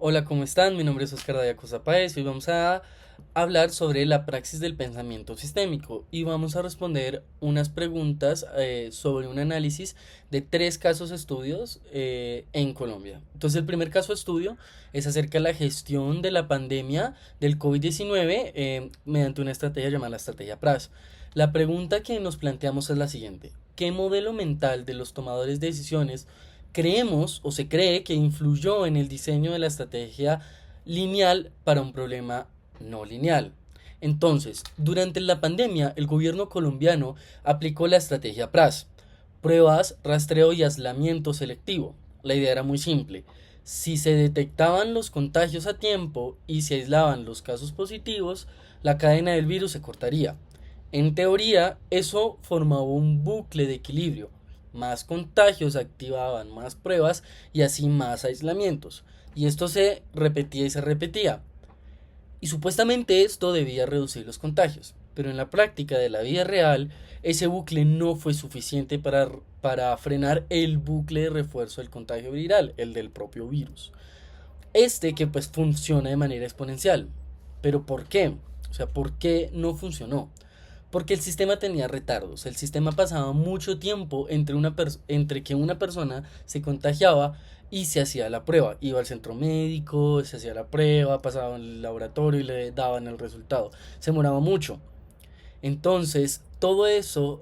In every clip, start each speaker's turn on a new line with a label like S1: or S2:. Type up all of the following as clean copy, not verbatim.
S1: Hola, ¿cómo están? Mi nombre es Oscar Dayacosa Páez y hoy vamos a hablar sobre la praxis del pensamiento sistémico y vamos a responder unas preguntas sobre un análisis de tres casos estudios en Colombia. Entonces, el primer caso de estudio es acerca de la gestión de la pandemia del COVID-19 mediante una estrategia llamada la estrategia PRAS. La pregunta que nos planteamos es la siguiente: ¿qué modelo mental de los tomadores de decisiones creemos o se cree que influyó en el diseño de la estrategia lineal para un problema no lineal? Entonces, durante la pandemia, el gobierno colombiano aplicó la estrategia PRAS: pruebas, rastreo y aislamiento selectivo. La idea era muy simple: si se detectaban los contagios a tiempo y se aislaban los casos positivos, la cadena del virus se cortaría. En teoría, eso formaba un bucle de equilibrio: más contagios activaban más pruebas y así más aislamientos. Y esto se repetía y se repetía. Y supuestamente esto debía reducir los contagios. Pero en la práctica de la vida real, ese bucle no fue suficiente para frenar el bucle de refuerzo del contagio viral, el del propio virus. Este que pues funciona de manera exponencial. ¿Pero por qué? O sea, ¿por qué no funcionó? Porque el sistema tenía retardos. El sistema pasaba mucho tiempo entre que una persona se contagiaba y se hacía la prueba. Iba al centro médico, se hacía la prueba, pasaba en el laboratorio y le daban el resultado. Se demoraba mucho. Entonces, todo eso,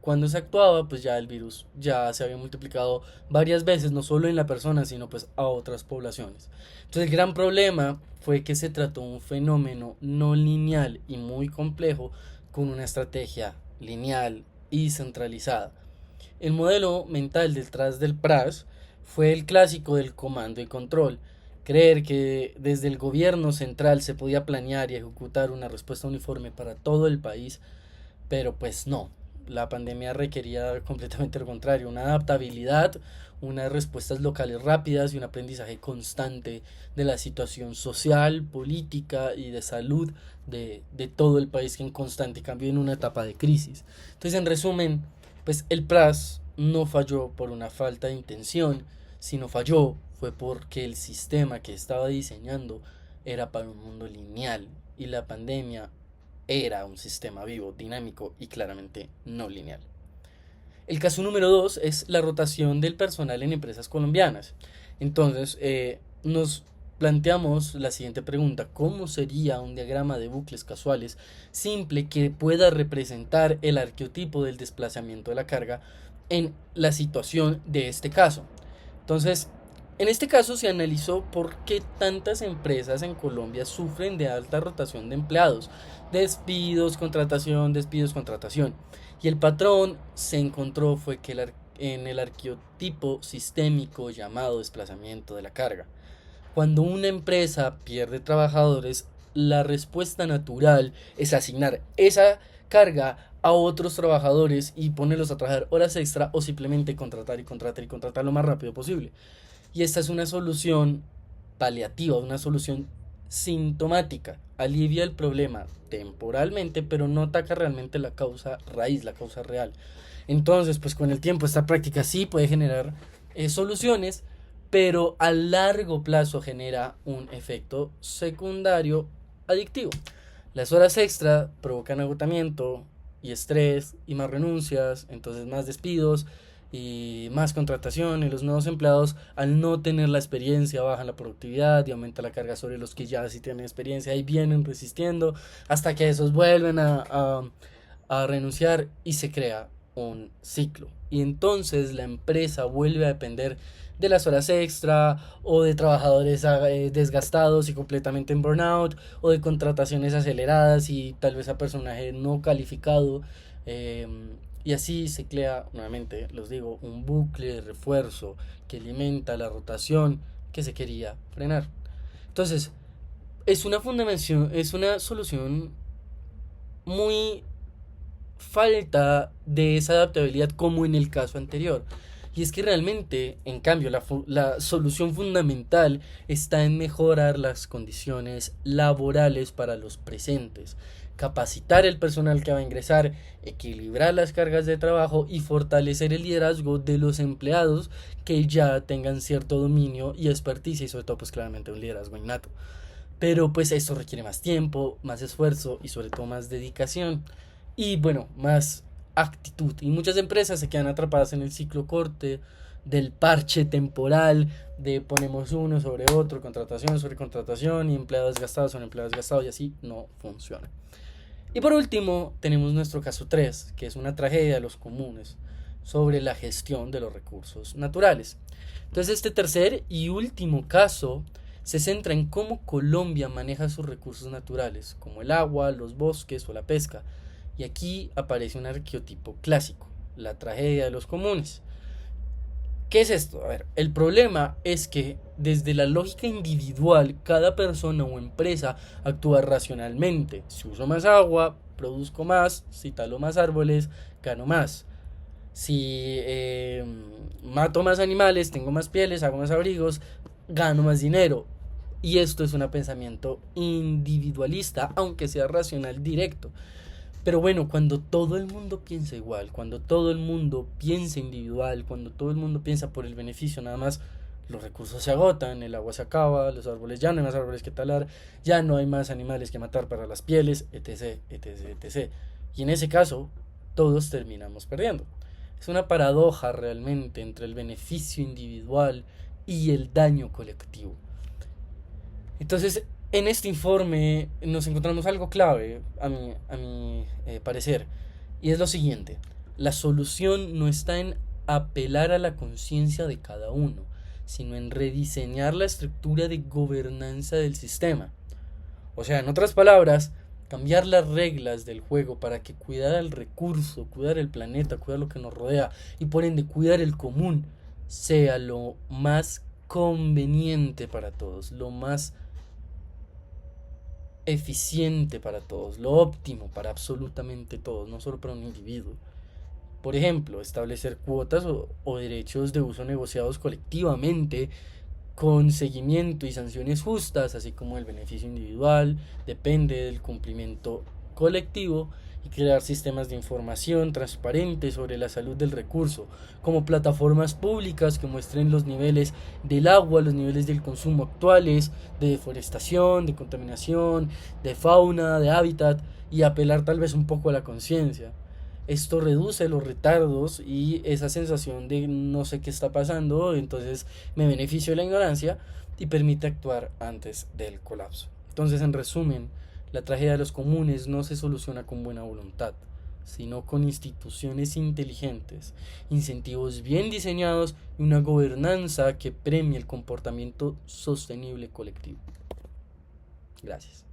S1: cuando se actuaba, pues ya el virus ya se había multiplicado varias veces, no solo en la persona, sino pues a otras poblaciones. Entonces, el gran problema fue que se trató un fenómeno no lineal y muy complejo con una estrategia lineal y centralizada. El modelo mental detrás del PRAS fue el clásico del comando y control: creer que desde el gobierno central se podía planear y ejecutar una respuesta uniforme para todo el país, pero pues no. La pandemia requería completamente lo contrario: una adaptabilidad, unas respuestas locales rápidas y un aprendizaje constante de la situación social, política y de salud de todo el país, que en constante cambio en una etapa de crisis. Entonces, en resumen, pues el PRAS no falló por una falta de intención, sino falló fue porque el sistema que estaba diseñando era para un mundo lineal y la pandemia era un sistema vivo, dinámico y claramente no lineal. El caso número 2 es la rotación del personal en empresas colombianas. Entonces, nos planteamos la siguiente pregunta: ¿cómo sería un diagrama de bucles casuales simple que pueda representar el arqueotipo del desplazamiento de la carga en la situación de este caso? Entonces, en este caso se analizó por qué tantas empresas en Colombia sufren de alta rotación de empleados: despidos, contratación, despidos, contratación. Y el patrón se encontró fue que en el arqueotipo sistémico llamado desplazamiento de la carga. Cuando una empresa pierde trabajadores, la respuesta natural es asignar esa carga a otros trabajadores y ponerlos a trabajar horas extra, o simplemente contratar y contratar y contratar lo más rápido posible. Y esta es una solución paliativa, una solución sintomática. Alivia el problema temporalmente, pero no ataca realmente la causa raíz, la causa real. Entonces, pues con el tiempo esta práctica sí puede generar soluciones, pero a largo plazo genera un efecto secundario adictivo. Las horas extra provocan agotamiento y estrés y más renuncias, entonces más despidos y más contratación, y los nuevos empleados, al no tener la experiencia, bajan la productividad y aumenta la carga sobre los que ya sí tienen experiencia y vienen resistiendo hasta que esos vuelven a renunciar y se crea un ciclo. Y entonces la empresa vuelve a depender de las horas extra, o de trabajadores desgastados y completamente en burnout, o de contrataciones aceleradas y tal vez a personaje no calificado. eh, y así se crea nuevamente, los digo, un bucle de refuerzo que alimenta la rotación que se quería frenar. Entonces, es una solución muy falta de esa adaptabilidad como en el caso anterior. Y es que realmente, en cambio, la solución fundamental está en mejorar las condiciones laborales para los presentes. capacitar el personal que va a ingresar, equilibrar las cargas de trabajo y fortalecer el liderazgo de los empleados que ya tengan cierto dominio y experticia y sobre todo pues claramente un liderazgo innato. Pero pues esto requiere más tiempo, más esfuerzo y sobre todo más dedicación y bueno, más actitud. Y muchas empresas se quedan atrapadas en el ciclo corte del parche temporal, de ponemos uno sobre otro, contratación sobre contratación y empleados gastados sobre empleados gastados y así no funciona. Y por último, tenemos nuestro caso 3 que es una tragedia de los comunes sobre la gestión de los recursos naturales. Entonces este tercer y último caso se centra en cómo Colombia maneja sus recursos naturales, como el agua, los bosques o la pesca. Y aquí aparece un arqueotipo clásico, la tragedia de los comunes. ¿Qué es esto? A ver, el problema es que desde la lógica individual, cada persona o empresa actúa racionalmente. Si uso más agua, produzco más, si talo más árboles, gano más. Si mato más animales, tengo más pieles, hago más abrigos, gano más dinero. Y esto es un pensamiento individualista, aunque sea racional directo. Pero bueno, cuando todo el mundo piensa igual, cuando todo el mundo piensa individual, cuando todo el mundo piensa por el beneficio nada más, los recursos se agotan, el agua se acaba, los árboles ya no hay más árboles que talar, ya no hay más animales que matar para las pieles, etc, etc, etc. Y en ese caso, todos terminamos perdiendo. Es una paradoja realmente entre el beneficio individual y el daño colectivo. Entonces, en este informe nos encontramos algo clave, a mi parecer, y es lo siguiente. La solución no está en apelar a la conciencia de cada uno, sino en rediseñar la estructura de gobernanza del sistema. O sea, en otras palabras, cambiar las reglas del juego para que cuidar el recurso, cuidar el planeta, cuidar lo que nos rodea y por ende cuidar el común sea lo más conveniente para todos, lo más eficiente para todos, lo óptimo para absolutamente todos, no solo para un individuo. Por ejemplo, establecer cuotas o derechos de uso negociados colectivamente con seguimiento y sanciones justas, así como el beneficio individual depende del cumplimiento colectivo, y crear sistemas de información transparentes sobre la salud del recurso, como plataformas públicas que muestren los niveles del agua, los niveles del consumo actuales, de deforestación, de contaminación, de fauna, de hábitat, y apelar tal vez un poco a la conciencia. Esto reduce los retardos y esa sensación de no sé qué está pasando, entonces me beneficio de la ignorancia y permite actuar antes del colapso. Entonces, en resumen, la tragedia de los comunes no se soluciona con buena voluntad, sino con instituciones inteligentes, incentivos bien diseñados y una gobernanza que premie el comportamiento sostenible colectivo. Gracias.